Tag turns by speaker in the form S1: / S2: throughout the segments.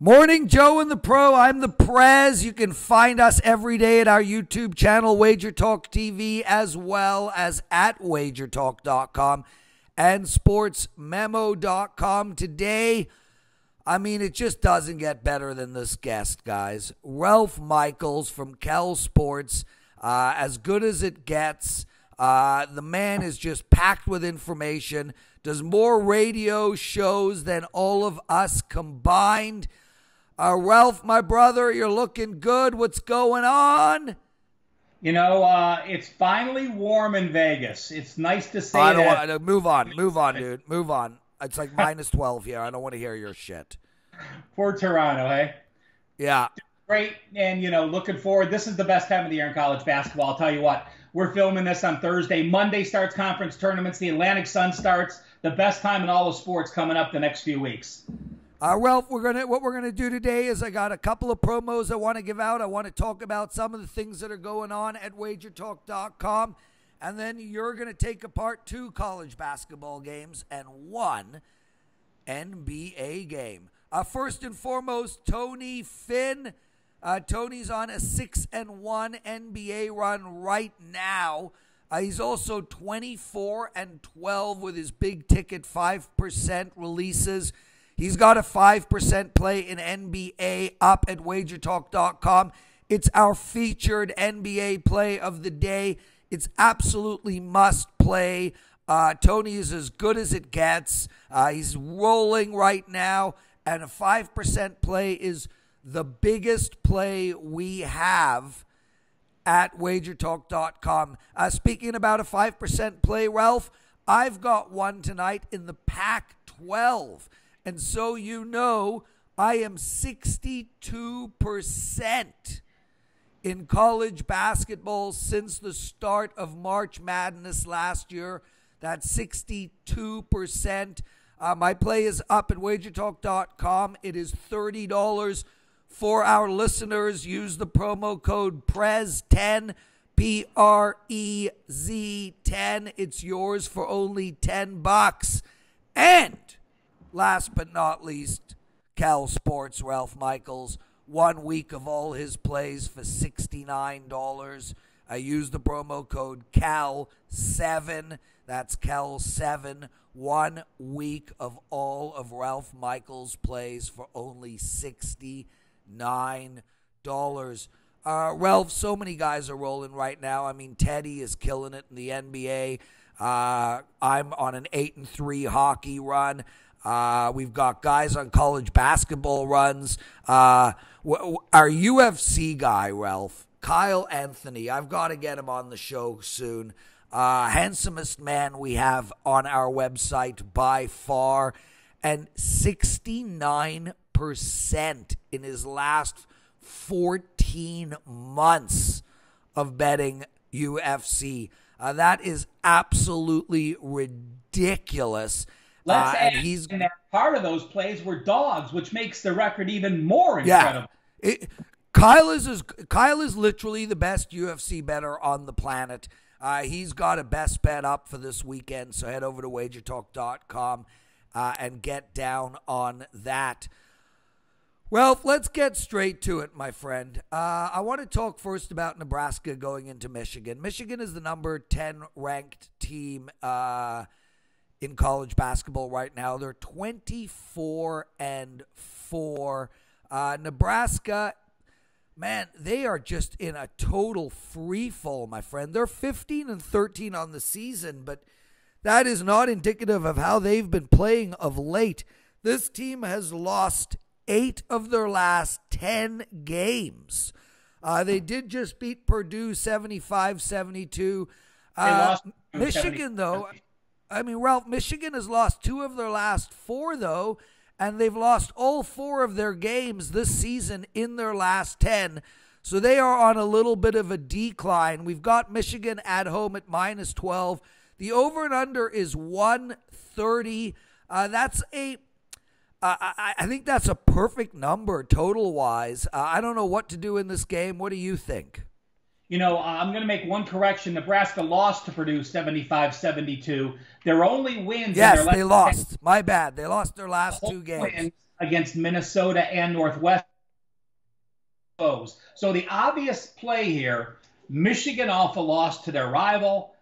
S1: Morning, Joe and the Pro. I'm the Prez. You can find us every day at our YouTube channel, WagerTalk TV, as well as at WagerTalk.com and SportsMemo.com. Today, it just doesn't get better than this guest, guys. Ralph Michaels from Cal Sports, as good as it gets. The man is just packed with information, does more radio shows than all of us combined. Ralph, my brother, you're looking good. What's going on?
S2: It's finally warm in Vegas. It's nice to say
S1: I don't
S2: that.
S1: want to move on, dude. Move on. It's like minus 12 here. I don't want to hear your shit.
S2: For Toronto, hey?
S1: Yeah.
S2: Great, and, looking forward. This is the best time of the year in college basketball. I'll tell you what. We're filming this on Thursday. Monday starts conference tournaments. The Atlantic Sun starts. The best time in all of sports coming up the next few weeks.
S1: Ralph, what we're gonna do today is I got a couple of promos I want to give out. I want to talk about some of the things that are going on at WagerTalk.com, and then you're gonna take apart 2 college basketball games and 1 NBA game. First and foremost, Tony Finn. Tony's on a 6-1 NBA run right now. He's also 24-12 with his big ticket 5% releases. He's got a 5% play in NBA up at WagerTalk.com. It's our featured NBA play of the day. It's absolutely must play. Tony is as good as it gets. He's rolling right now, and a 5% play is the biggest play we have at WagerTalk.com. Speaking about a 5% play, Ralph, I've got one tonight in the Pac-12. And so I am 62% in college basketball since the start of March Madness last year. That's 62%. My play is up at WagerTalk.com. It is $30 for our listeners. Use the promo code PREZ10, PREZ10. It's yours for only $10. And last but not least, Cal Sports, Ralph Michaels. 1 week of all his plays for $69. I use the promo code CAL7. That's CAL7. 1 week of all of Ralph Michaels' plays for only $69. Ralph, so many guys are rolling right now. Teddy is killing it in the NBA. I'm on an 8-3 hockey run. We've got guys on college basketball runs. Our UFC guy, Ralph, Kyle Anthony, I've got to get him on the show soon. Handsomest man we have on our website by far, and 69% in his last 14 months of betting UFC. That is absolutely ridiculous.
S2: Let's add in that part of those plays were dogs, which makes the record even more incredible.
S1: Yeah. Kyle is literally the best UFC bettor on the planet. He's got a best bet up for this weekend, so head over to WagerTalk.com and get down on that. Well, let's get straight to it, my friend. I want to talk first about Nebraska going into Michigan. Michigan is the number 10 ranked team in college basketball right now. They're 24-4. Nebraska, man, they are just in a total free fall, my friend. They're 15-13 on the season, but that is not indicative of how they've been playing of late. This team has lost 8 of their last 10 games. They did just beat Purdue 75-72. Michigan, though, Ralph, Michigan has lost 2 of their last 4, though, and they've lost all 4 of their games this season in their last 10. So they are on a little bit of a decline. We've got Michigan at home at minus 12. The over and under is 130. I think that's a perfect number total-wise. I don't know what to do in this game. What do you think?
S2: I'm going to make one correction. Nebraska lost to Purdue 75-72. Their only wins.
S1: Yes, they lost. My bad. They lost their last 2 games.
S2: against Minnesota and Northwest. So the obvious play here, Michigan off a loss to their rival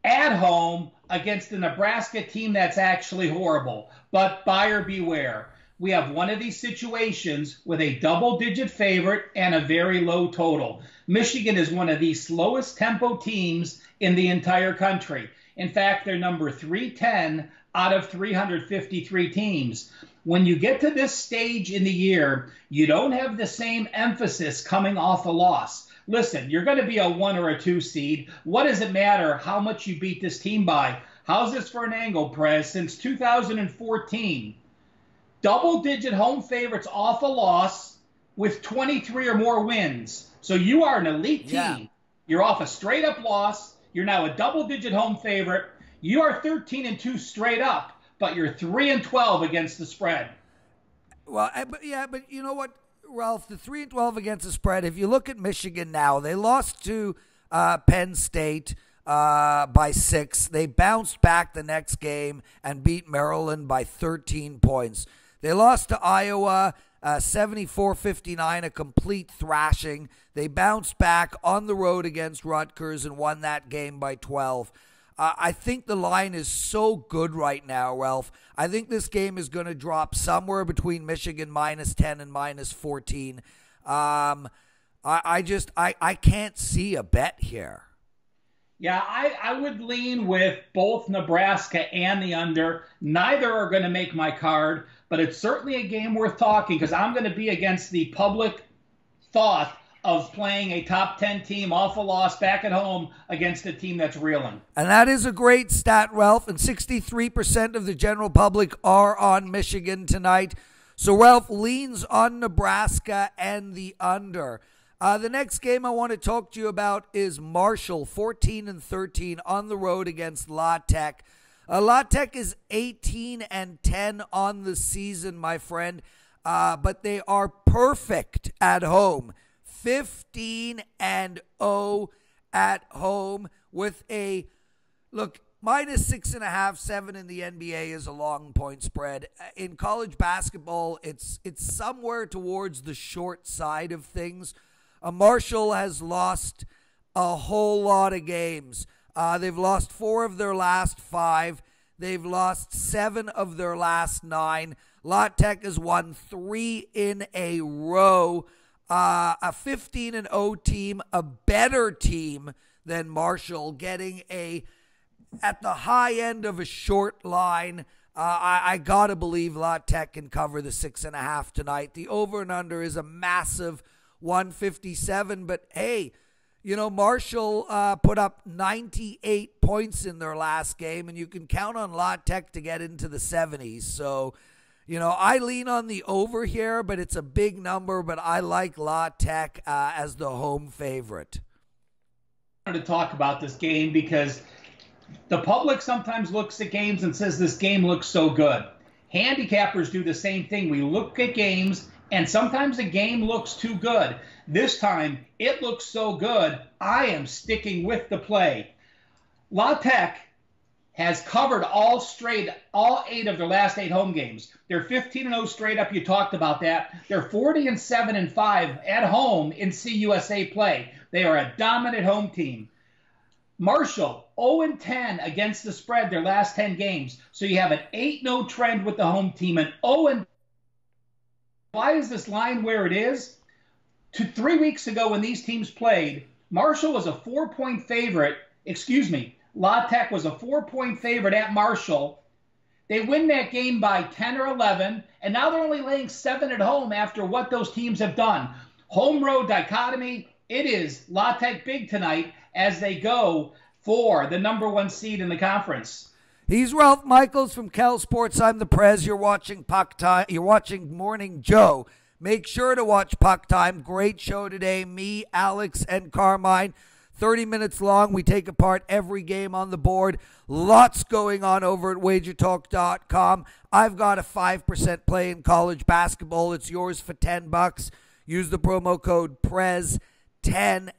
S2: at home against the Nebraska team that's actually horrible. But buyer beware. We have one of these situations with a double-digit favorite and a very low total. Michigan is one of the slowest tempo teams in the entire country. In fact, they're number 310 out of 353 teams. When you get to this stage in the year, you don't have the same emphasis coming off a loss. Listen, you're going to be a 1 or a 2 seed. What does it matter how much you beat this team by? How's this for an angle, Prez? Since 2014, double-digit home favorites off a loss with 23 or more wins. So you are an elite team.
S1: Yeah.
S2: You're off a straight-up loss. You're now a double-digit home favorite. You are 13-2 straight up, but you're 3-12 against the spread.
S1: Well, but you know what, Ralph? The 3-12 against the spread. If you look at Michigan now, they lost to Penn State by 6. They bounced back the next game and beat Maryland by 13 points. They lost to Iowa 74-59, a complete thrashing. They bounced back on the road against Rutgers and won that game by 12. I think the line is so good right now, Ralph. I think this game is going to drop somewhere between Michigan -10 and -14. I can't see a bet here.
S2: Yeah, I would lean with both Nebraska and the under. Neither are going to make my card, but it's certainly a game worth talking because I'm going to be against the public thought of playing a top 10 team off a loss back at home against a team that's reeling.
S1: And that is a great stat, Ralph. And 63% of the general public are on Michigan tonight. So Ralph leans on Nebraska and the under. The next game I want to talk to you about is Marshall, 14-13 on the road against La Tech. La Tech is 18-10 on the season, my friend, but they are perfect at home. 15-0 at home with a look. -6.5, 7 in the NBA is a long point spread. In college basketball, it's somewhere towards the short side of things. Marshall has lost a whole lot of games. They've lost 4 of their last 5. They've lost 7 of their last 9. La Tech has won 3 in a row. A 15-0 team, a better team than Marshall, getting at the high end of a short line. I got to believe La Tech can cover the 6.5 tonight. The over and under is a massive 157, but hey, you know, Marshall put up 98 points in their last game, and you can count on La Tech to get into the 70s. So, you know, I lean on the over here, but it's a big number, but I like La Tech as the home favorite.
S2: I wanted to talk about this game because the public sometimes looks at games and says this game looks so good. Handicappers do the same thing. We look at games, and sometimes the game looks too good. This time, it looks so good, I am sticking with the play. La Tech has covered all 8 of their last 8 home games. They're 15-0 straight up. You talked about that. They're 40-7-5 at home in CUSA play. They are a dominant home team. Marshall, 0-10 against the spread their last 10 games. So you have an 8-0 trend with the home team, and 0-. Why is this line where it is? 3 weeks ago when these teams played, Marshall was a 4-point favorite. La Tech was a 4-point favorite at Marshall. They win that game by 10 or 11, and now they're only laying 7 at home after what those teams have done. Home-road dichotomy, it is La Tech big tonight as they go for the number 1 seed in the conference.
S1: He's Ralph Michaels from Cal Sports. I'm the Prez. You're watching Puck Time. You're watching Morning Joe. Make sure to watch Puck Time. Great show today. Me, Alex, and Carmine. 30 minutes long. We take apart every game on the board. Lots going on over at WagerTalk.com. I've got a 5% play in college basketball. It's yours for $10. Use the promo code PREZ10.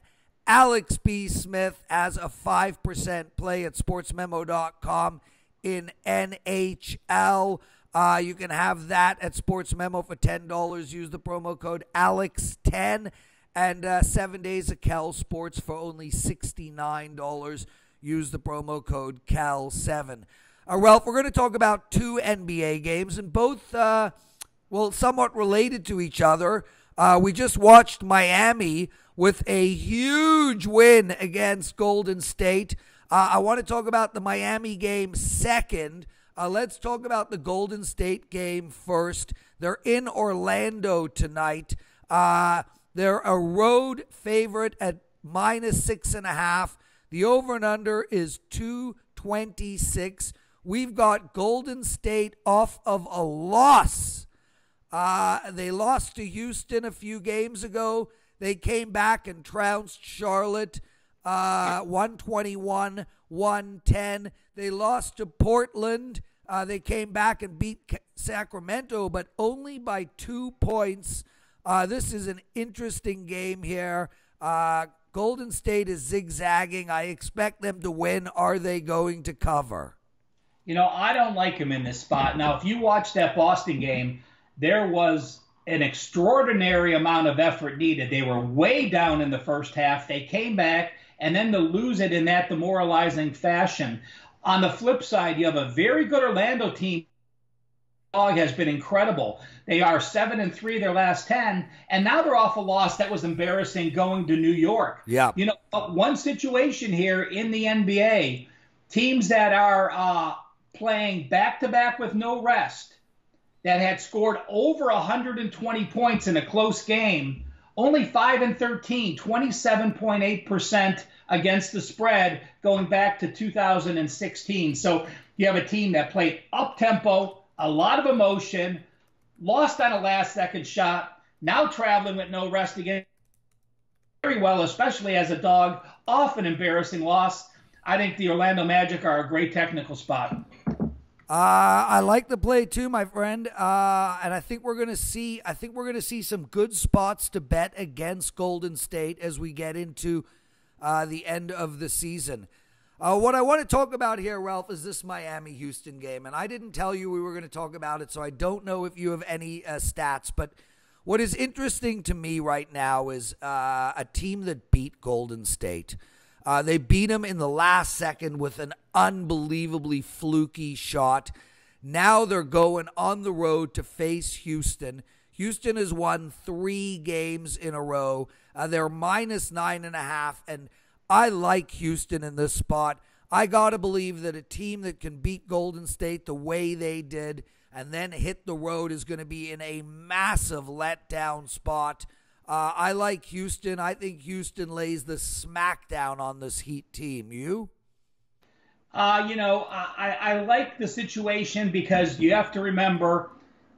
S1: Alex B. Smith has a 5% play at sportsmemo.com in NHL. You can have that at Sports Memo for $10. Use the promo code ALEX10. And 7 days of Cal Sports for only $69. Use the promo code CAL7. Ralph, we're going to talk about two NBA games, and both, somewhat related to each other. We just watched Miami with a huge win against Golden State. I want to talk about the Miami game second. Let's talk about the Golden State game first. They're in Orlando tonight. They're a road favorite at -6.5. The over and under is 226. We've got Golden State off of a loss. They lost to Houston a few games ago. They came back and trounced Charlotte 121-110. They lost to Portland. They came back and beat Sacramento, but only by 2 points. This is an interesting game here. Golden State is zigzagging. I expect them to win. Are they going to cover?
S2: I don't like them in this spot. Now, if you watch that Boston game, there was an extraordinary amount of effort needed. They were way down in the first half. They came back, and then to lose it in that demoralizing fashion. On the flip side, you have a very good Orlando team. Dog has been incredible. They are 7-3 their last 10, and now they're off a loss that was embarrassing going to New York.
S1: Yeah.
S2: One situation here in the NBA, teams that are playing back-to-back with no rest, that had scored over 120 points in a close game, only 5-13, 27.8% against the spread going back to 2016. So you have a team that played up-tempo, a lot of emotion, lost on a last-second shot, now traveling with no rest again. Very well, especially as a dog, off an embarrassing loss. I think the Orlando Magic are a great technical spot.
S1: I like the play too, my friend, and I think we're gonna see. Some good spots to bet against Golden State as we get into the end of the season. What I want to talk about here, Ralph, is this Miami-Houston game, and I didn't tell you we were going to talk about it, so I don't know if you have any stats. But what is interesting to me right now is a team that beat Golden State. They beat them in the last second with an unbelievably fluky shot. Now they're going on the road to face Houston. Houston has won 3 games in a row. They're -9.5, and I like Houston in this spot. I got to believe that a team that can beat Golden State the way they did and then hit the road is going to be in a massive letdown spot. I like Houston. I think Houston lays the smackdown on this Heat team. You?
S2: I like the situation because you have to remember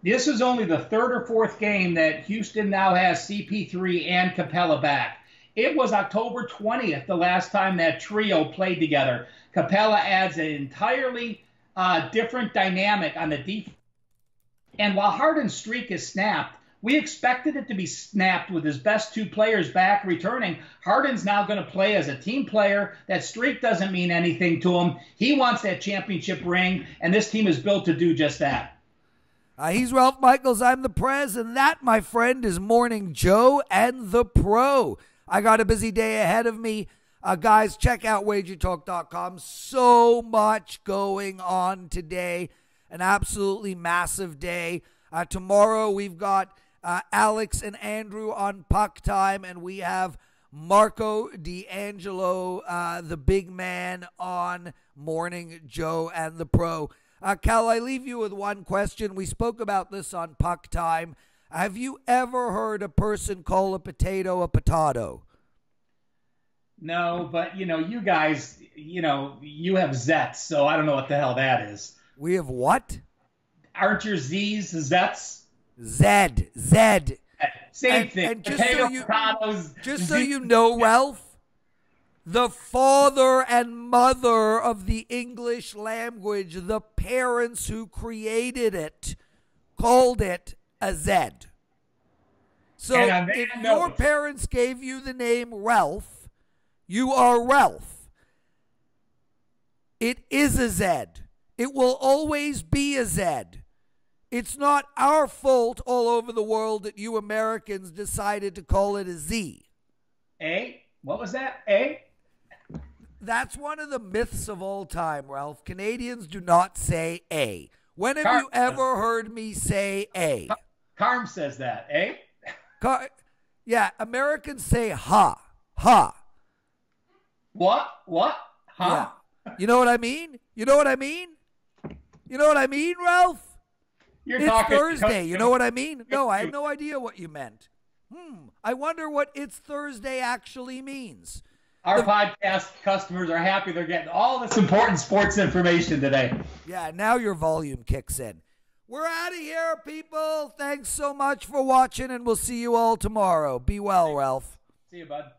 S2: this is only the 3rd or 4th game that Houston now has CP3 and Capella back. It was October 20th, the last time that trio played together. Capella adds an entirely different dynamic on the defense. And while Harden's streak is snapped, we expected it to be snapped with his best 2 players back returning. Harden's now going to play as a team player. That streak doesn't mean anything to him. He wants that championship ring, and this team is built to do just that.
S1: He's Ralph Michaels. I'm the Prez, and that, my friend, is Morning Joe and the Pro. I got a busy day ahead of me. Guys, check out WagerTalk.com. So much going on today. An absolutely massive day. Tomorrow we've got Alex and Andrew on Puck Time, and we have Marco D'Angelo, the big man, on Morning Joe and the Pro. Cal, I leave you with one question. We spoke about this on Puck Time. Have you ever heard a person call a potato a potato?
S2: No, but, you guys, you have Zets, so I don't know what the hell that is.
S1: We have what?
S2: Aren't your Z's Zets?
S1: Zed.
S2: Same thing.
S1: And
S2: potatoes,
S1: just so you know, Ralph, the father and mother of the English language, the parents who created it, called it a Zed. So if your parents gave you the name Ralph, you are Ralph. It is a Zed. It will always be a Zed. It's not our fault all over the world that you Americans decided to call it a Z.
S2: A? What was that? A?
S1: That's one of the myths of all time, Ralph. Canadians do not say A. When have you ever heard me say A?
S2: Carm says that, eh?
S1: Yeah, Americans say ha. Ha.
S2: What? Huh?
S1: Yeah. You know what I mean? You know what I mean? You know what I mean, Ralph? It's Thursday. You know what I mean? No, I have no idea what you meant. I wonder what It's Thursday actually means.
S2: Our podcast customers are happy they're getting all this important sports information today.
S1: Yeah, now your volume kicks in. We're out of here, people. Thanks so much for watching, and we'll see you all tomorrow. Be well, Ralph.
S2: See you, bud.